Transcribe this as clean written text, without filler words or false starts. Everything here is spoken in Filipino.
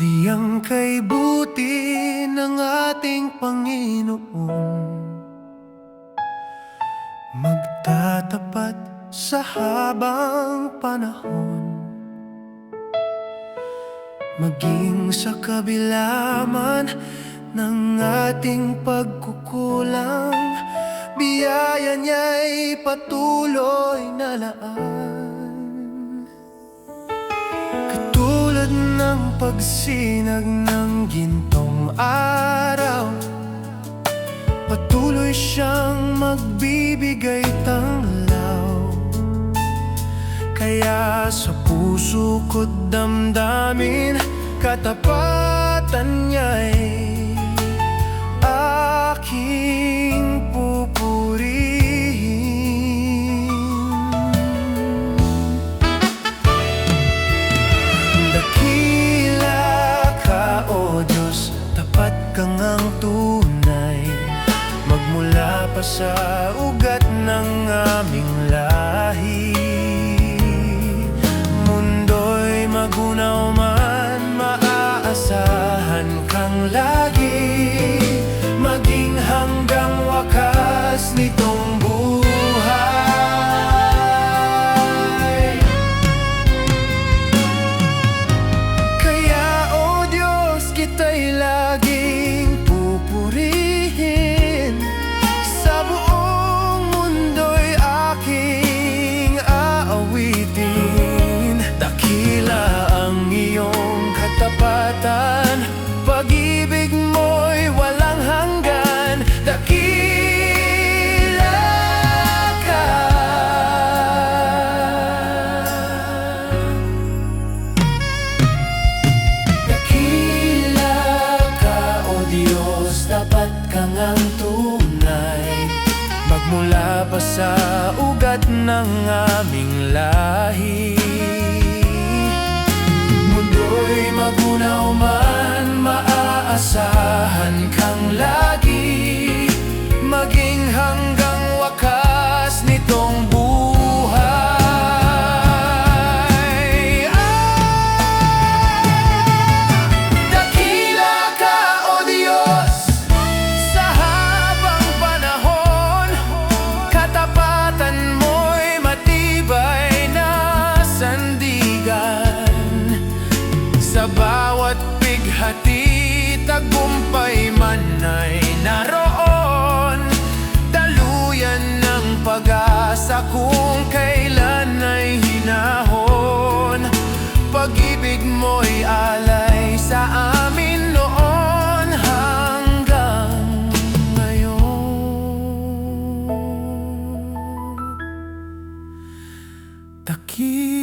Sadyang kay buti ng ating Panginoon, magtatapat sa habang panahon. Maging sa kabila man ng ating pagkukulang, biyaya niya'y patuloy na laan. Katulad ng pagsinag ng gintong araw, patuloy siyang magbibigay tanglaw. Kaya sa puso ko't damdamin, katapatan niya'y aking pupurihin. Dakila ka, O Diyos, tapat ka ngang tunay, magmula pa sa ugat ng aming lahi. Mundo'y magunaw man, maaasahan kang lagi, maging hanggang wakas nitong buhay. Kaya, O Diyos, kita'y laging pupurihin. Sa buong mundo'y aking aawitin. Dakila ang iyong katapatan, pag-ibig mo'y walang hanggan. Dakila ka. Dakila ka, O Diyos, tapat ka ngang tunay, magmula pa sa ugat ng aming lahi. Mundo'y magunaw man, maaasahan kang lagi, maging hanggang wakas nitong buhay. Dakila ka, O Diyos, sa habang panahon, katapatan mo'y matibay na sandigan. Sa bawat bighati, tagumpay man ay naroon. Daluyan ng pag-asa kung kailan ay hinahon. Pag-ibig mo'y alay sa amin noon hanggang ngayon. Dakila